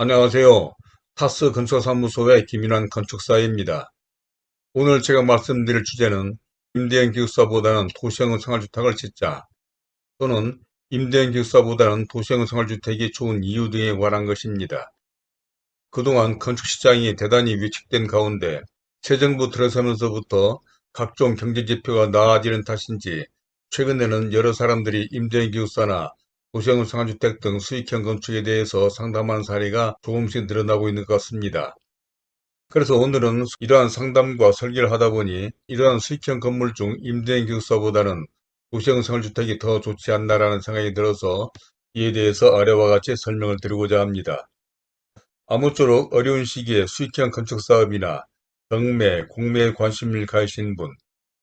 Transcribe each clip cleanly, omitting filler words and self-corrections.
안녕하세요. 타스 건축사무소의 김인환 건축사입니다. 오늘 제가 말씀드릴 주제는 임대형 기숙사보다는 도시형 생활주택을 짓자 또는 임대형 기숙사보다는 도시형 생활주택이 좋은 이유 등에 관한 것입니다. 그동안 건축시장이 대단히 위축된 가운데 새 정부 들어서면서부터 각종 경제지표가 나아지는 탓인지 최근에는 여러 사람들이 임대형 기숙사나 도시형 상가주택 등 수익형 건축에 대해서 상담하는 사례가 조금씩 늘어나고 있는 것 같습니다. 그래서 오늘은 이러한 상담과 설계를 하다 보니 이러한 수익형 건물 중 임대형 기숙사보다는 도시형 생활주택이 더 좋지 않나라는 생각이 들어서 이에 대해서 아래와 같이 설명을 드리고자 합니다. 아무쪼록 어려운 시기에 수익형 건축사업이나 경매, 공매에 관심을 가지신 분,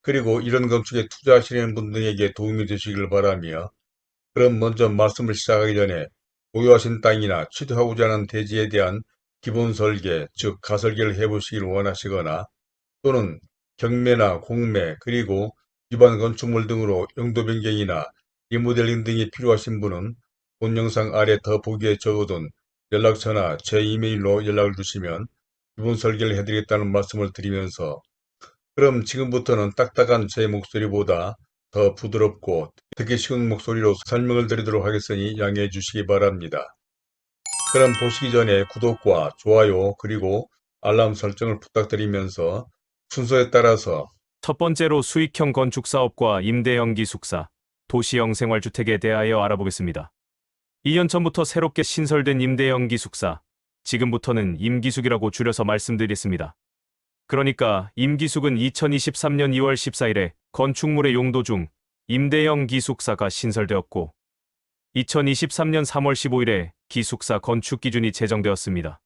그리고 이런 건축에 투자하시는 분 등에게 도움이 되시길 바라며 그럼 먼저 말씀을 시작하기 전에 보유하신 땅이나 취득하고자 하는 대지에 대한 기본 설계, 즉 가설계를 해보시길 원하시거나 또는 경매나 공매 그리고 기반 건축물 등으로 용도 변경이나 리모델링 등이 필요하신 분은 본 영상 아래 더 보기에 적어둔 연락처나 제 이메일로 연락을 주시면 기본 설계를 해드리겠다는 말씀을 드리면서 그럼 지금부터는 딱딱한 제 목소리보다 더 부드럽고 듣기 쉬운 목소리로 설명을 드리도록 하겠으니 양해해 주시기 바랍니다. 그럼 보시기 전에 구독과 좋아요 그리고 알람 설정을 부탁드리면서 순서에 따라서 첫 번째로 수익형 건축사업과 임대형 기숙사, 도시형 생활주택에 대하여 알아보겠습니다. 2년 전부터 새롭게 신설된 임대형 기숙사, 지금부터는 임기숙이라고 줄여서 말씀드리겠습니다. 그러니까 임기숙은 2023년 2월 14일에 건축물의 용도 중 임대형 기숙사가 신설되었고 2023년 3월 15일에 기숙사 건축 기준이 제정되었습니다.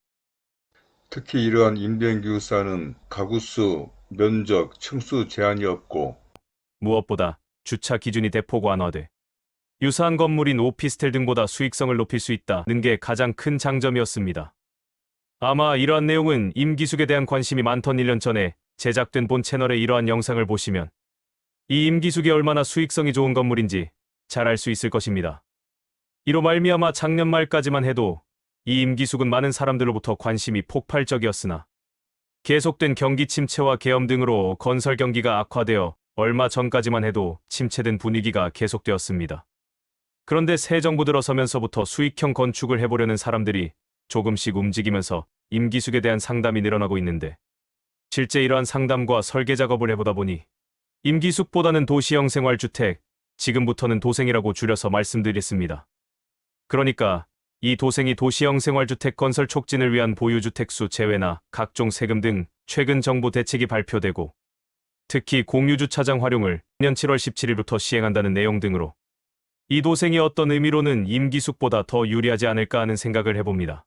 특히 이러한 임대형 기숙사는 가구수, 면적, 층수 제한이 없고 무엇보다 주차 기준이 대폭 완화돼 유사한 건물인 오피스텔 등보다 수익성을 높일 수 있다는 게 가장 큰 장점이었습니다. 아마 이러한 내용은 임기숙에 대한 관심이 많던 1년 전에 제작된 본 채널의 이러한 영상을 보시면 이 임기숙이 얼마나 수익성이 좋은 건물인지 잘 알 수 있을 것입니다. 이로 말미암아 작년 말까지만 해도 이 임기숙은 많은 사람들로부터 관심이 폭발적이었으나 계속된 경기 침체와 계엄 등으로 건설 경기가 악화되어 얼마 전까지만 해도 침체된 분위기가 계속되었습니다. 그런데 새 정부 들어서면서부터 수익형 건축을 해보려는 사람들이 조금씩 움직이면서 임기숙에 대한 상담이 늘어나고 있는데 실제 이러한 상담과 설계 작업을 해보다 보니 임기숙보다는 도시형 생활주택, 지금부터는 도생이라고 줄여서 말씀드리겠습니다. 그러니까 이 도생이 도시형 생활주택 건설 촉진을 위한 보유주택수 제외나 각종 세금 등 최근 정부 대책이 발표되고 특히 공유주차장 활용을 내년 7월 17일부터 시행한다는 내용 등으로 이 도생이 어떤 의미로는 임기숙보다 더 유리하지 않을까 하는 생각을 해봅니다.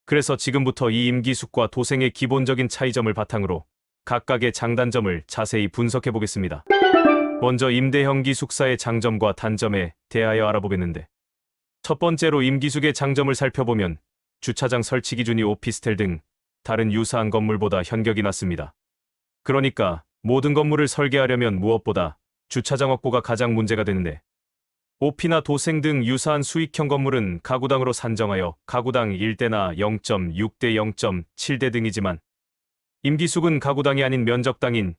그래서 지금부터 이 임기숙과 도생의 기본적인 차이점을 바탕으로 각각의 장단점을 자세히 분석해 보겠습니다. 먼저 임대형 기숙사의 장점과 단점에 대하여 알아보겠는데 첫 번째로 임기숙의 장점을 살펴보면 주차장 설치 기준이 오피스텔 등 다른 유사한 건물보다 현격이 낮습니다. 그러니까 모든 건물을 설계하려면 무엇보다 주차장 확보가 가장 문제가 되는데 오피나 도생 등 유사한 수익형 건물은 가구당으로 산정하여 가구당 1대나 0.6대 0.7대 등이지만 임기숙은 가구당이 아닌 면적당인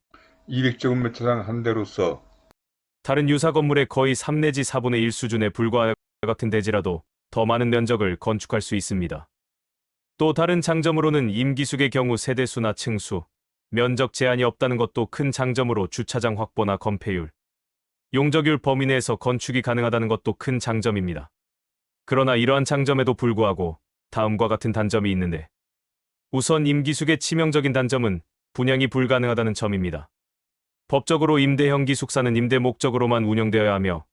200제곱미터당 한 대로서 다른 유사 건물의 거의 3 내지 4분의 1 수준에 불과할 같은 대지라도 더 많은 면적을 건축할 수 있습니다. 또 다른 장점으로는 임기숙의 경우 세대수나 층수, 면적 제한이 없다는 것도 큰 장점으로 주차장 확보나 건폐율, 용적률 범위 내에서 건축이 가능하다는 것도 큰 장점입니다. 그러나 이러한 장점에도 불구하고 다음과 같은 단점이 있는데 우선 임기숙의 치명적인 단점은 분양이 불가능하다는 점입니다. 법적으로 임대형 기숙사는 임대 목적으로만 운영되어야 하며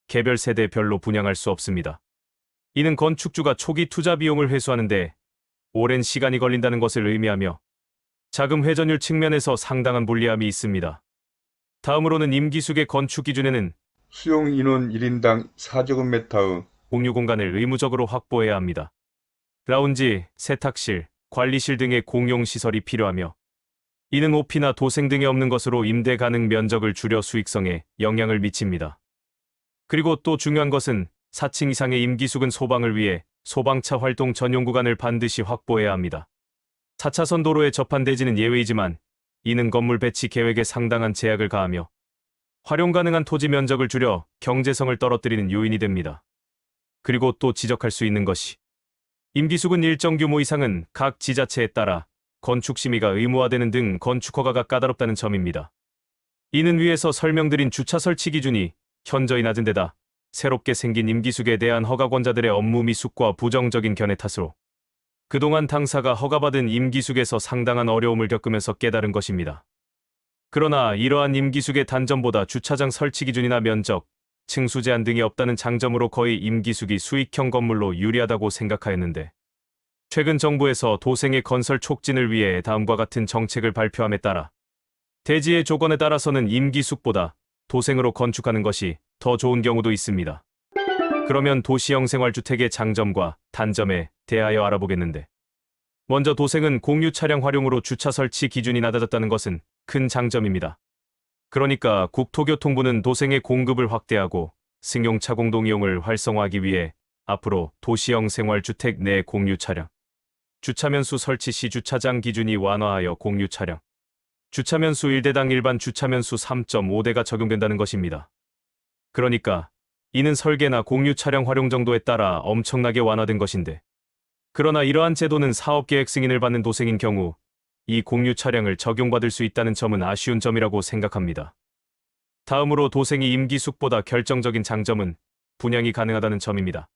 개별 세대별로 분양할 수 없습니다. 이는 건축주가 초기 투자 비용을 회수하는데 오랜 시간이 걸린다는 것을 의미하며 자금 회전율 측면에서 상당한 불리함이 있습니다. 다음으로는 임기숙의 건축 기준에는 수용 인원 1인당 4제곱미터의 공유 공간을 의무적으로 확보해야 합니다. 라운지, 세탁실, 관리실 등의 공용 시설이 필요하며 이는 오피나 도생 등에 없는 것으로 임대 가능 면적을 줄여 수익성에 영향을 미칩니다. 그리고 또 중요한 것은 4층 이상의 임기숙은 소방을 위해 소방차 활동 전용 구간을 반드시 확보해야 합니다. 4차선 도로에 접한 대지는 예외이지만 이는 건물 배치 계획에 상당한 제약을 가하며 활용 가능한 토지 면적을 줄여 경제성을 떨어뜨리는 요인이 됩니다. 그리고 또 지적할 수 있는 것이 임기숙은 일정 규모 이상은 각 지자체에 따라 건축 심의가 의무화되는 등 건축 허가가 까다롭다는 점입니다. 이는 위에서 설명드린 주차 설치 기준이 현저히 낮은 데다 새롭게 생긴 임기숙에 대한 허가권자들의 업무 미숙과 부정적인 견해 탓으로 그동안 당사가 허가받은 임기숙에서 상당한 어려움을 겪으면서 깨달은 것입니다. 그러나 이러한 임기숙의 단점보다 주차장 설치 기준이나 면적, 층수 제한 등이 없다는 장점으로 거의 임기숙이 수익형 건물로 유리하다고 생각하였는데 최근 정부에서 도생의 건설 촉진을 위해 다음과 같은 정책을 발표함에 따라 대지의 조건에 따라서는 임기숙보다 도생으로 건축하는 것이 더 좋은 경우도 있습니다. 그러면 도시형 생활주택의 장점과 단점에 대하여 알아보겠는데 먼저 도생은 공유 차량 활용으로 주차 설치 기준이 낮아졌다는 것은 큰 장점입니다. 그러니까 국토교통부는 도생의 공급을 확대하고 승용차 공동이용을 활성화하기 위해 앞으로 도시형 생활주택 내 공유 차량 주차면수 설치 시 주차장 기준이 완화하여 공유 차량 주차면수 1대당 일반 주차면수 3.5대가 적용된다는 것입니다. 그러니까 이는 설계나 공유 차량 활용 정도에 따라 엄청나게 완화된 것인데 그러나 이러한 제도는 사업계획 승인을 받는 도생인 경우 이 공유 차량을 적용받을 수 있다는 점은 아쉬운 점이라고 생각합니다. 다음으로 도생이 임기숙보다 결정적인 장점은 분양이 가능하다는 점입니다.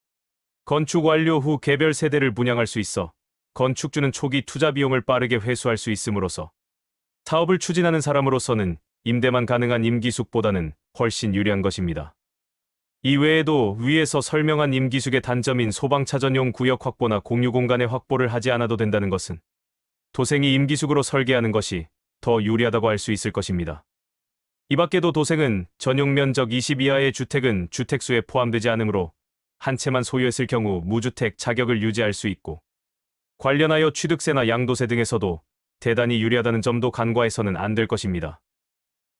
건축 완료 후 개별 세대를 분양할 수 있어 건축주는 초기 투자 비용을 빠르게 회수할 수 있음으로써 사업을 추진하는 사람으로서는 임대만 가능한 임기숙보다는 훨씬 유리한 것입니다. 이외에도 위에서 설명한 임기숙의 단점인 소방차 전용 구역 확보나 공유 공간의 확보를 하지 않아도 된다는 것은 도생이 임기숙으로 설계하는 것이 더 유리하다고 할 수 있을 것입니다. 이 밖에도 도생은 전용 면적 20 이하의 주택은 주택수에 포함되지 않으므로 한 채만 소유했을 경우 무주택 자격을 유지할 수 있고 관련하여 취득세나 양도세 등에서도 대단히 유리하다는 점도 간과해서는 안 될 것입니다.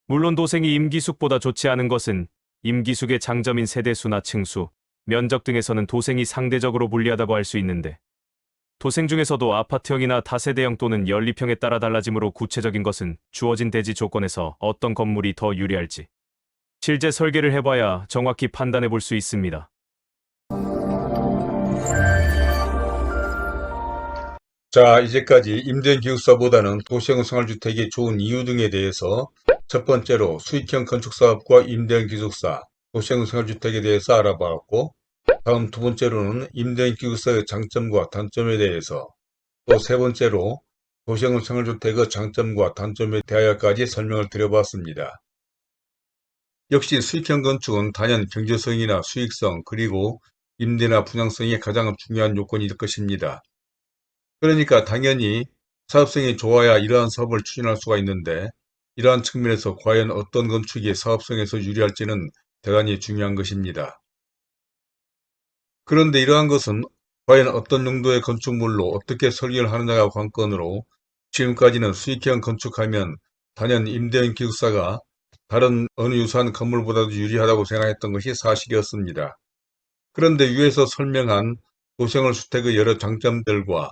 물론 도생이 임기숙보다 좋지 않은 것은 임기숙의 장점인 세대수나 층수, 면적 등에서는 도생이 상대적으로 불리하다고 할 수 있는데 도생 중에서도 아파트형이나 다세대형 또는 연립형에 따라 달라지므로 구체적인 것은 주어진 대지 조건에서 어떤 건물이 더 유리할지 실제 설계를 해봐야 정확히 판단해 볼 수 있습니다. 자, 이제까지 임대형 기숙사보다는 도시형 생활주택이 좋은 이유 등에 대해서 첫 번째로 수익형 건축사업과 임대형 기숙사, 도시형 생활주택에 대해서 알아봤고, 다음 두 번째로는 임대형 기숙사의 장점과 단점에 대해서, 또 세 번째로 도시형 생활주택의 장점과 단점에 대하여까지 설명을 드려봤습니다. 역시 수익형 건축은 단연 경제성이나 수익성 그리고 임대나 분양성이 가장 중요한 요건이 될 것입니다. 그러니까 당연히 사업성이 좋아야 이러한 사업을 추진할 수가 있는데 이러한 측면에서 과연 어떤 건축이 사업성에서 유리할지는 대단히 중요한 것입니다. 그런데 이러한 것은 과연 어떤 용도의 건축물로 어떻게 설계를 하느냐가 관건으로 지금까지는 수익형 건축하면 단연 임대형 기숙사가 다른 어느 유사한 건물보다도 유리하다고 생각했던 것이 사실이었습니다. 그런데 위에서 설명한 도시형 주택의 여러 장점들과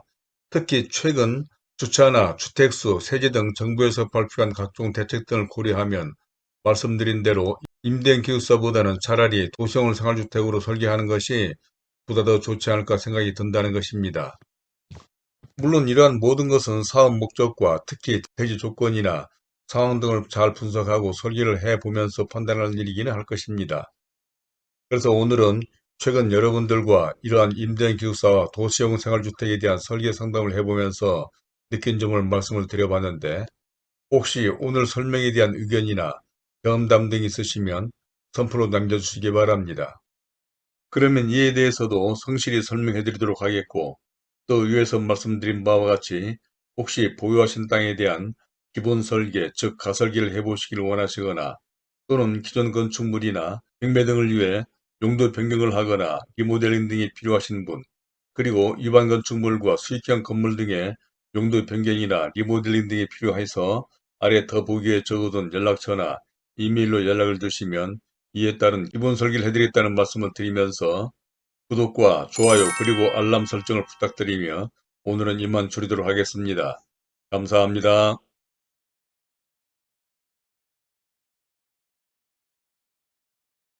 특히 최근 주차나 주택수, 세제 등 정부에서 발표한 각종 대책 등을 고려하면 말씀드린 대로 임대형 기숙사보다는 차라리 도시형 생활주택으로 설계하는 것이 보다 더 좋지 않을까 생각이 든다는 것입니다. 물론 이러한 모든 것은 사업 목적과 특히 대지 조건이나 상황 등을 잘 분석하고 설계를 해보면서 판단할 일이기는 할 것입니다. 그래서 오늘은 최근 여러분들과 이러한 임대형 기숙사와 도시형 생활주택에 대한 설계 상담을 해보면서 느낀 점을 말씀을 드려봤는데 혹시 오늘 설명에 대한 의견이나 경험담 등이 있으시면 선플로 남겨주시기 바랍니다. 그러면 이에 대해서도 성실히 설명해 드리도록 하겠고 또 위에서 말씀드린 바와 같이 혹시 보유하신 땅에 대한 기본 설계, 즉 가설계를 해보시기를 원하시거나 또는 기존 건축물이나 경매 등을 위해 용도 변경을 하거나 리모델링 등이 필요하신 분, 그리고 일반 건축물과 수익형 건물 등의 용도 변경이나 리모델링 등이 필요해서 아래 더보기에 적어둔 연락처나 이메일로 연락을 주시면 이에 따른 기본 설계를 해드리겠다는 말씀을 드리면서 구독과 좋아요 그리고 알람 설정을 부탁드리며 오늘은 이만 줄이도록 하겠습니다. 감사합니다.